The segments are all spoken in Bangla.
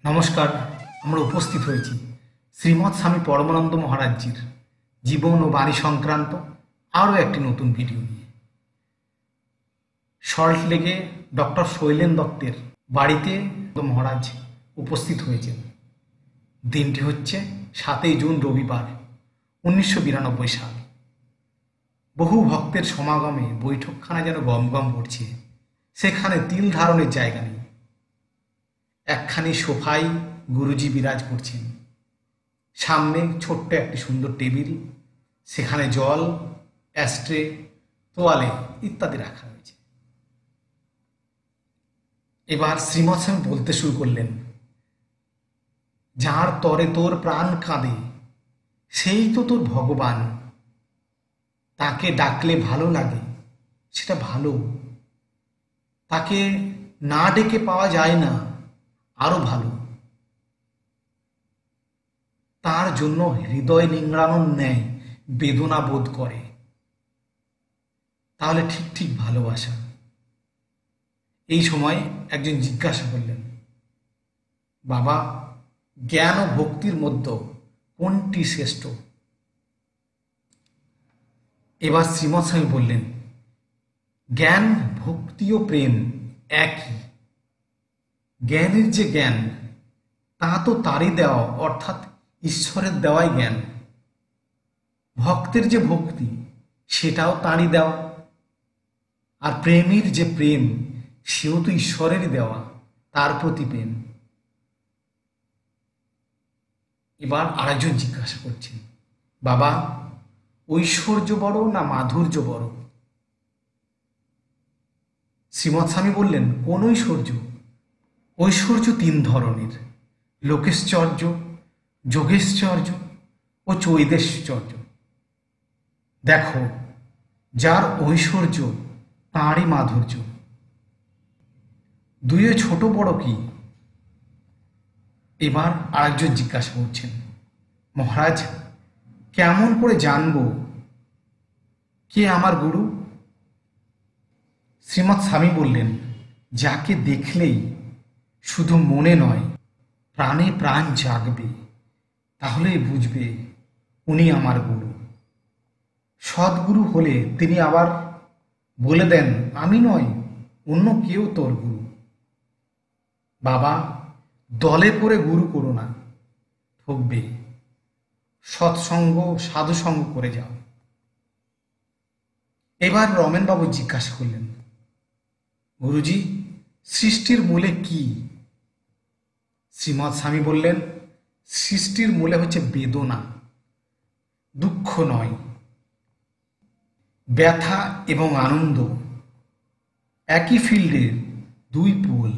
নমস্কার। আমরা উপস্থিত হয়েছি শ্রীমৎ স্বামী পরমানন্দ মহারাজজির জীবন ও বাণী সংক্রান্ত আরও একটি নতুন ভিডিও নিয়ে। সল্ট লেকে ডক্টর শৈলেন দত্তের বাড়িতে মহারাজ উপস্থিত হয়েছেন। দিনটি হচ্ছে 7 জুন রবিবার 1992 সাল। বহু ভক্তের সমাগমে বৈঠকখানা যেন গমগম করছে। সেখানে তিল ধারণের জায়গা নেই। একখানি সোফায় গুরুজি বিরাজ করছেন। সামনে ছোট্ট একটি সুন্দর টেবিল, সেখানে জল, অ্যাস্ট্রে, তোয়ালে ইত্যাদি রাখা হয়েছে। এবার শ্রীমৎ স্বামী বলতে শুরু করলেন, যার তরে তোর প্রাণ কাঁদে সেই তো তোর ভগবান। তাকে ডাকলে ভালো লাগে, সেটা ভালো। তাকে না ডেকে পাওয়া যায় না, আরো ভালো। তার জন্য হৃদয় নিংড়ানোর ন্যায় বেদনা বোধ করে, তাহলে ঠিক ঠিক ভালোবাসা। এই সময় একজন জিজ্ঞাসা করলেন, বাবা, জ্ঞান ও ভক্তির মধ্যে কোনটি শ্রেষ্ঠ? এবার শ্রীমৎ স্বামী বললেন, জ্ঞান, ভক্তি ও প্রেম একই। জ্ঞানের যে জ্ঞান, তা তো তারই দেওয়া, অর্থাৎ ঈশ্বরের দেওয়াই জ্ঞান। ভক্তের যে ভক্তি, সেটাও তারই দেওয়া। আর প্রেমীর যে প্রেম, সেও তো ঈশ্বরেরই দেওয়া, তার প্রতি প্রেম। এবার আরেকজন জিজ্ঞাসা করছেন, বাবা, ঐশ্বর্য বড় না মাধুর্য বড়? শ্রীমৎ স্বামী বললেন, কোন ঐশ্বর্য? ঐশ্বর্য 3 ধরনের: লোকেশ্বর্য, যোগেশ্বর্য ও চৈদেশ্বর্য। দেখো, যার ঐশ্বর্য তাঁরই মাধুর্য। দুয়ে ছোট বড় কি? এবার আরেকজন জিজ্ঞাসা করছেন, মহারাজ, কেমন করে জানব কে আমার গুরু? শ্রীমৎ স্বামী বললেন, যাকে দেখলেই শুধু মনে নয়, প্রাণে প্রাণ জাগবে, তাহলেই বুঝবে উনি আমার গুরু। সদ্গুরু হলে তিনি আবার বলে দেন, আমি নয়, অন্য কেউ তোর গুরু। বাবা, দলে করে গুরু করো না, ঠকবে। সৎসঙ্গ, সাধুসঙ্গ করে যাও। এবার রমেনবাবু জিজ্ঞাসা করলেন, গুরুজি, সৃষ্টির মূলে কি? শ্রীমৎ স্বামী বললেন, সৃষ্টির মূলে হচ্ছে বেদনা, দুঃখ নয়। ব্যথা এবং আনন্দ একই ফিল্ডের 2 পোল।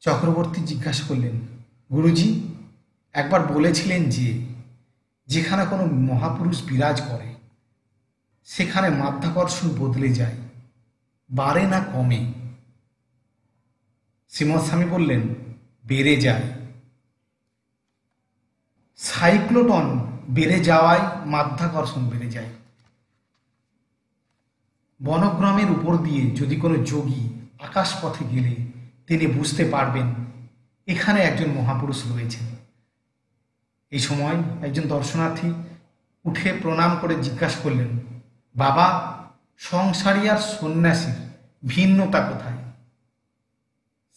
চক্রবর্তী জিজ্ঞাসা করলেন, গুরুজি, একবার বলেছিলেন যে যেখানে কোনো মহাপুরুষ বিরাজ করে সেখানে মাধ্যাকর্ষণ বদলে যায়, বাড়ে না কমে? শ্রীমৎ স্বামী বললেন, বেড়ে যায়। সাইক্লোটন বেড়ে যাওয়ায় মাধ্যাকর্ষণ বেড়ে যায়। বনগ্রামের উপর দিয়ে যদি কোনো যোগী আকাশপথে গেলে তিনি বুঝতে পারবেন এখানে একজন মহাপুরুষ রয়েছেন। এই সময় একজন দর্শনার্থী উঠে প্রণাম করে জিজ্ঞাসা করলেন, বাবা, সংসারী আর সন্ন্যাসীর ভিন্নতা কোথায়?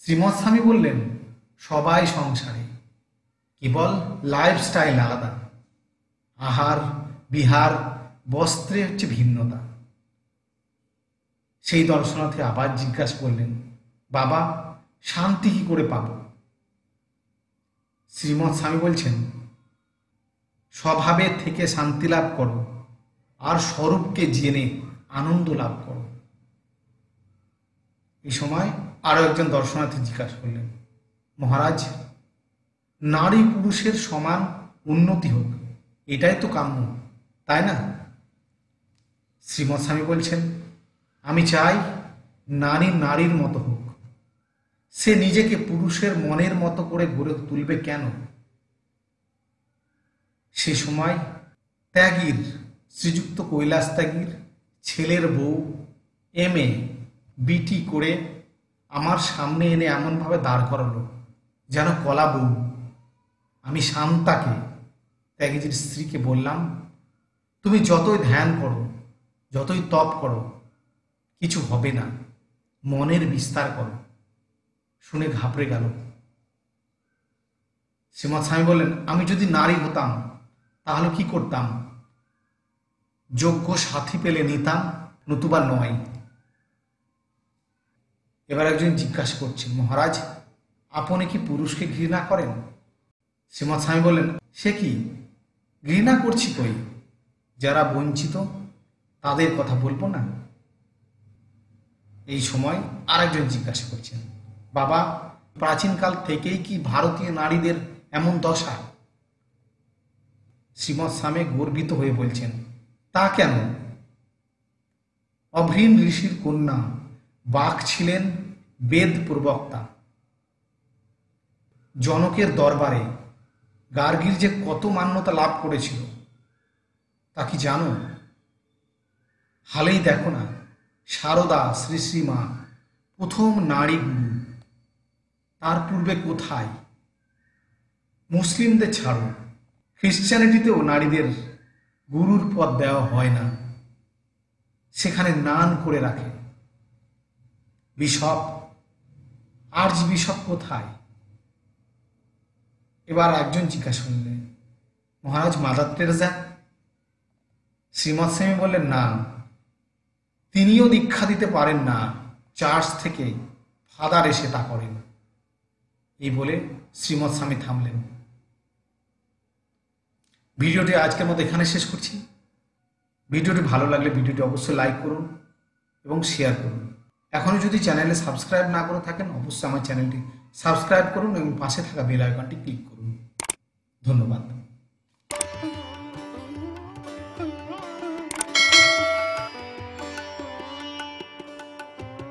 শ্রীমৎ স্বামী বললেন, সবাই সংসারে, কেবল লাইফস্টাইল আলাদা। আহার, বিহার, বস্ত্রে হচ্ছে ভিন্নতা। সেই দর্শনার্থী আবার জিজ্ঞাসা করলেন, বাবা, শান্তি কি করে পাব? শ্রীমৎ স্বামী বলছেন, স্বভাবে থেকে শান্তি লাভ করো, আর স্বরূপকে জেনে আনন্দ লাভ করো। এই সময় আরো একজন দর্শনার্থী জিজ্ঞাসা করলেন, মহারাজ, নারী পুরুষের সমান উন্নতি হোক, এটাই তো কাম্য, তাই না? শ্রীমৎ স্বামী বলছেন, আমি চাই নারী নারীর মতো হোক। সে নিজেকে পুরুষের মনের মতো করে গড়ে তুলবে কেন? সে সময় ত্যাগীর, শ্রীযুক্ত কৈলাস ত্যাগীর ছেলের বউ MA BT করে আমার সামনে এনে এমনভাবে দাঁড় করালো যেন কলা বউ। আমি শান্তাকে, ত্যাগীজির স্ত্রীকে বললাম, তুমি যতই ধ্যান করো, যতই তপ করো, কিছু হবে না, মনের বিস্তার করো। শুনে ঘাবড়ে গেল। শ্রীমৎ স্বামী বললেন, আমি যদি নারী হতাম তাহলে কি করতাম? যোগ্য সাথী পেলে নিতাম, নতুবা নয়। এবার একজন জিজ্ঞাসা করছেন, মহারাজ আপনি কি পুরুষকে ঘৃণা করেন? শ্রীমৎ স্বামী বললেন, সে কি, ঘৃণা করছি কই, যারা বঞ্চিত তাদের কথা বলবো না? এই সময় আরেকজন জিজ্ঞাসা করছেন, বাবা প্রাচীনকাল থেকেই কি ভারতীয় নারীদের এমন দশা? শ্রীমৎ স্বামী গর্বিত হয়ে বলছেন, তা কেন? অভৃণ ঋষির কন্যা বাক ছিলেন বেদ প্রবক্তা। জনকের দরবারে গার্গীর যে কত মান্যতা লাভ করেছিল তা কি জানো? হালেই দেখো না, সারদা শ্রী শ্রীমা প্রথম নারী গুরু। তার পূর্বে কোথায়? মুসলিমদের ছাড়ো, খ্রিশ্চানিটিতেও নারীদের গুরুর পদ দেওয়া হয় না, সেখানে নান করে রাখে। বিশপ, আর্চ বিশপ কোথায়? এবার একজন জিজ্ঞাসা করলেন, মহারাজ মাদার টেরেসা? শ্রীমৎ স্বামী বললেন, না, তিনিও দীক্ষা দিতে পারেন না, চার্চ থেকে ফাদার এসে তা করেন। এই বলে শ্রীমৎ স্বামী থামলেন। ভিডিওটি আজকের মতো এখানে শেষ করছি। ভিডিওটি ভালো লাগলে ভিডিওটি অবশ্যই লাইক করুন এবং শেয়ার করুন। এখনও যদি চ্যানেলে সাবস্ক্রাইব না করে থাকেন অবশ্যই আমার চ্যানেলটি সাবস্ক্রাইব করুন এবং পাশে থাকা বেল আইকনটি ক্লিক করুন। ধন্যবাদ।